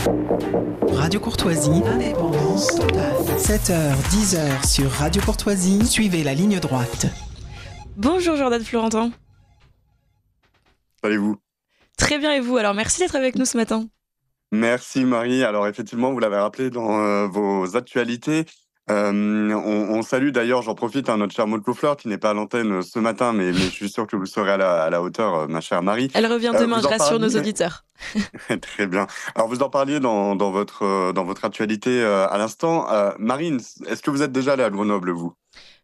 Radio Courtoisie, indépendance totale. 7h, 10h sur Radio Courtoisie, suivez la ligne droite. Bonjour Jordan Florentin. Allez-vous ? Très bien et vous ? Alors merci d'être avec nous ce matin. Merci Marie. Alors effectivement, vous l'avez rappelé dans vos actualités. On salue d'ailleurs, j'en profite, notre cher Maud Fleur qui n'est pas à l'antenne ce matin, mais je suis sûr que vous serez à la hauteur, ma chère Marie. Elle revient demain, je rassure nos auditeurs. Très bien. Alors vous en parliez dans votre actualité à l'instant. Marine, est-ce que vous êtes déjà allée à Grenoble, vous ?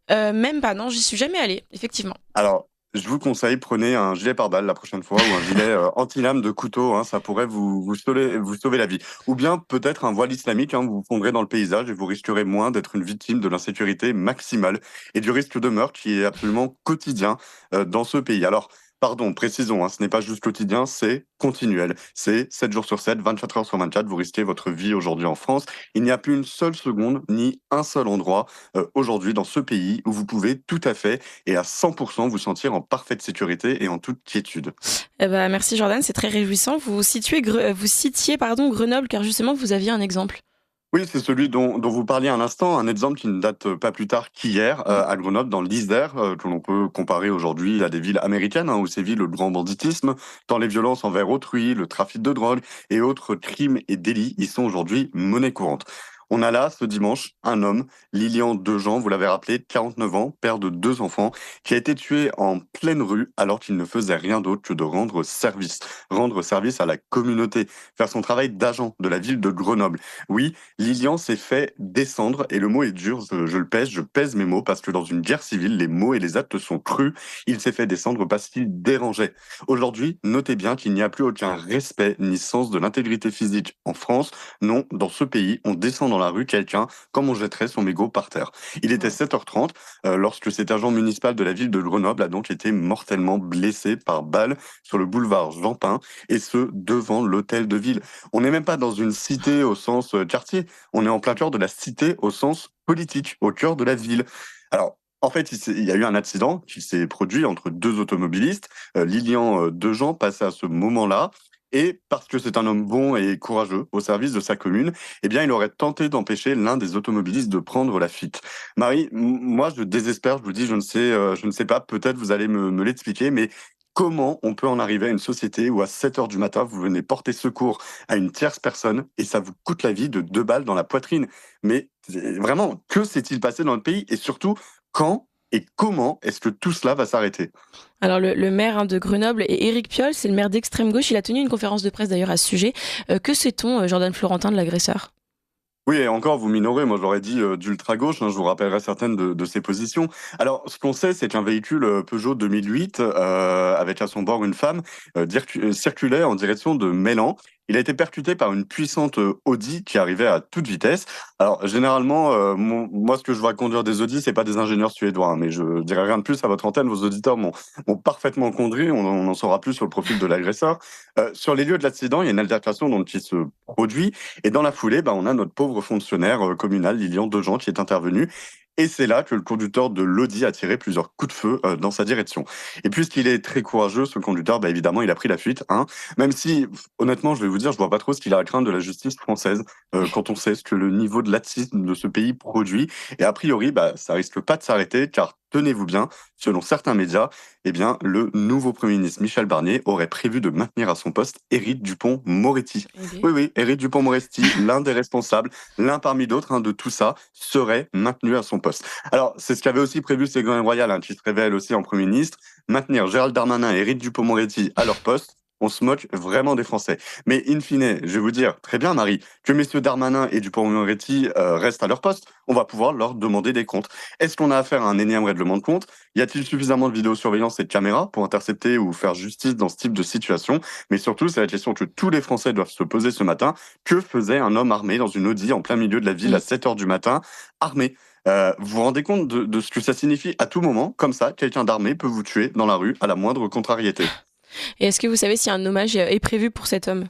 Même pas, non, j'y suis jamais allée, effectivement. Alors, je vous conseille, prenez un gilet pare-balles la prochaine fois ou un gilet anti-lame de couteau, hein, ça pourrait vous sauver la vie. Ou bien peut-être un voile islamique, hein, vous vous fondrez dans le paysage et vous risquerez moins d'être une victime de l'insécurité maximale et du risque de meurtre qui est absolument quotidien dans ce pays. Alors, pardon, précisons, hein, ce n'est pas juste quotidien, c'est continuel. C'est 7 jours sur 7, 24 heures sur 24, vous risquez votre vie aujourd'hui en France. Il n'y a plus une seule seconde, ni un seul endroit aujourd'hui dans ce pays où vous pouvez tout à fait et à 100% vous sentir en parfaite sécurité et en toute quiétude. Merci Jordan, c'est très réjouissant. Vous citiez Grenoble car justement vous aviez un exemple. Oui, c'est celui dont vous parliez à l'instant, un exemple qui ne date pas plus tard qu'hier, à Grenoble, dans l'Isère, que l'on peut comparer aujourd'hui à des villes américaines, hein, où sévit le grand banditisme, tant les violences envers autrui, le trafic de drogue et autres crimes et délits y sont aujourd'hui monnaie courante. On a là, ce dimanche, un homme, Lilian Dejean, vous l'avez rappelé, 49 ans, père de 2 enfants, qui a été tué en pleine rue alors qu'il ne faisait rien d'autre que de rendre service à la communauté, faire son travail d'agent de la ville de Grenoble. Oui, Lilian s'est fait descendre, et le mot est dur, je pèse mes mots, parce que dans une guerre civile, les mots et les actes sont crus. Il s'est fait descendre parce qu'il dérangeait. Aujourd'hui, notez bien qu'il n'y a plus aucun respect ni sens de l'intégrité physique en France. Non, dans ce pays, on descend dans la rue quelqu'un comme on jetterait son mégot par terre. Il était 7h30 lorsque cet agent municipal de la ville de Grenoble a donc été mortellement blessé par balle sur le boulevard Jean-Pin, et ce, devant l'hôtel de ville. On n'est même pas dans une cité au sens quartier, on est en plein cœur de la cité au sens politique, au cœur de la ville. Alors, en fait, il y a eu un accident qui s'est produit entre 2 automobilistes. Lilian Dejean passait à ce moment-là. Et parce que c'est un homme bon et courageux au service de sa commune, eh bien, il aurait tenté d'empêcher l'un des automobilistes de prendre la fuite. Marie, moi, je désespère, je vous dis, je ne sais pas, peut-être vous allez me l'expliquer, mais comment on peut en arriver à une société où à 7 heures du matin, vous venez porter secours à une tierce personne et ça vous coûte la vie de 2 balles dans la poitrine? Mais vraiment, que s'est-il passé dans le pays? Et surtout, quand et comment est-ce que tout cela va s'arrêter? Alors le maire de Grenoble est Éric Piolle, c'est le maire d'extrême gauche. Il a tenu une conférence de presse d'ailleurs à ce sujet. Que sait-on, Jordan Florentin, de l'agresseur ? Oui, et encore, vous minorez, moi j'aurais dit d'ultra-gauche, hein, je vous rappellerai certaines de ses positions. Alors, ce qu'on sait, c'est qu'un véhicule Peugeot 2008, avec à son bord une femme, circulait en direction de Mélan. Il a été percuté par une puissante Audi qui arrivait à toute vitesse. Alors, généralement, moi, ce que je vois conduire des Audi, c'est pas des ingénieurs suédois, hein, mais je dirais rien de plus à votre antenne, vos auditeurs m'ont parfaitement conduit, on en saura plus sur le profil de l'agresseur. Sur les lieux de l'accident, il y a une altercation donc, qui se produit, et dans la foulée, on a notre pauvre fonctionnaire communal, Lilian Dejean, qui est intervenu. Et c'est là que le conducteur de l'Audi a tiré plusieurs coups de feu dans sa direction. Et puisqu'il est très courageux, ce conducteur, évidemment, il a pris la fuite. Hein, même si, honnêtement, je vais vous dire, je vois pas trop ce qu'il a à craindre de la justice française quand on sait ce que le niveau de laxisme de ce pays produit. Et a priori, ça risque pas de s'arrêter, car tenez-vous bien, selon certains médias, eh bien, le nouveau Premier ministre Michel Barnier aurait prévu de maintenir à son poste Éric Dupond-Moretti. Oui, Éric Dupond-Moretti, l'un des responsables, l'un parmi d'autres de tout ça, serait maintenu à son poste. Alors, c'est ce qu'avait aussi prévu Ségolène Royal, qui se révèle aussi en Premier ministre, maintenir Gérald Darmanin et Éric Dupond-Moretti à leur poste. On se moque vraiment des Français. Mais in fine, je vais vous dire, très bien Marie, que messieurs Darmanin et Dupond-Moretti restent à leur poste, on va pouvoir leur demander des comptes. Est-ce qu'on a affaire à un énième règlement de compte? Y a-t-il suffisamment de vidéosurveillance et de caméras pour intercepter ou faire justice dans ce type de situation? Mais surtout, c'est la question que tous les Français doivent se poser ce matin. Que faisait un homme armé dans une Audi en plein milieu de la ville à 7 heures du matin, armé? Vous vous rendez compte de ce que ça signifie? À tout moment, comme ça, quelqu'un d'armé peut vous tuer dans la rue à la moindre contrariété. Et est-ce que vous savez si un hommage est prévu pour cet homme ?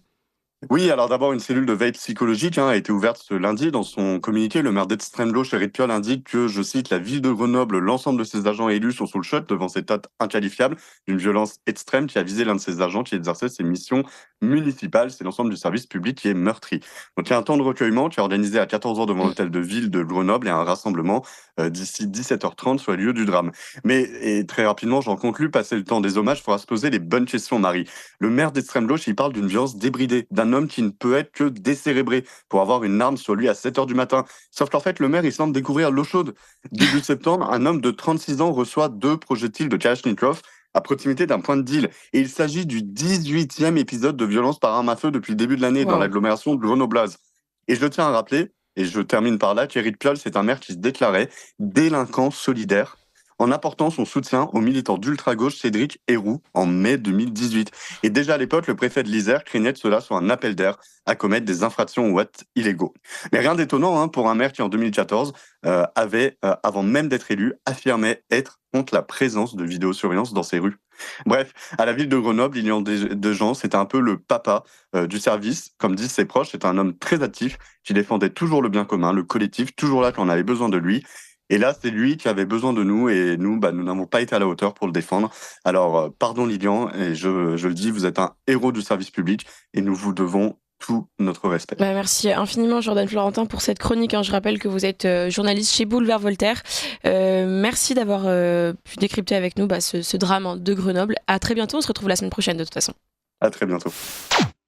Oui, alors d'abord, une cellule de veille psychologique a été ouverte ce lundi. Dans son communiqué, le maire d'extrême gauche, Éric Piolle, indique que, je cite, la ville de Grenoble, l'ensemble de ses agents élus sont sous le choc devant cet acte inqualifiable d'une violence extrême qui a visé l'un de ses agents qui exerçait ses missions municipal, c'est l'ensemble du service public qui est meurtri. Donc il y a un temps de recueillement qui est organisé à 14h devant l'hôtel de ville de Grenoble et un rassemblement d'ici 17h30 sur les lieux du drame. Mais, et très rapidement, j'en conclus, passer le temps des hommages, il faudra se poser les bonnes questions, Marie. Le maire d'extrême gauche, il parle d'une violence débridée, d'un homme qui ne peut être que décérébré pour avoir une arme sur lui à 7h du matin. Sauf qu'en fait, le maire, il semble découvrir l'eau chaude. Début septembre, un homme de 36 ans reçoit 2 projectiles de Kalachnikov à proximité d'un point de deal. Et il s'agit du 18e épisode de violence par arme à feu depuis le début de l'année dans l'agglomération de Grenobloise. Et je tiens à rappeler, et je termine par là, qu'Éric Piolle, c'est un maire qui se déclarait délinquant solidaire en apportant son soutien au militant d'ultra-gauche Cédric Héroux en mai 2018. Et déjà à l'époque, le préfet de l'Isère craignait que cela soit un appel d'air à commettre des infractions ou actes illégaux. Mais rien d'étonnant pour un maire qui en 2014 avait, avant même d'être élu, affirmé être contre la présence de vidéosurveillance dans ses rues. Bref, à la ville de Grenoble, il y a des gens, c'était un peu le papa du service. Comme disent ses proches, c'est un homme très actif qui défendait toujours le bien commun, le collectif, toujours là quand on avait besoin de lui. Et là, c'est lui qui avait besoin de nous et nous, nous n'avons pas été à la hauteur pour le défendre. Alors, pardon Lilian, et je le dis, vous êtes un héros du service public et nous vous devons tout notre respect. Merci infiniment Jordan Florentin pour cette chronique. Je rappelle que vous êtes journaliste chez Boulevard Voltaire. Merci d'avoir pu décrypter avec nous ce drame de Grenoble. À très bientôt, on se retrouve la semaine prochaine de toute façon. À très bientôt.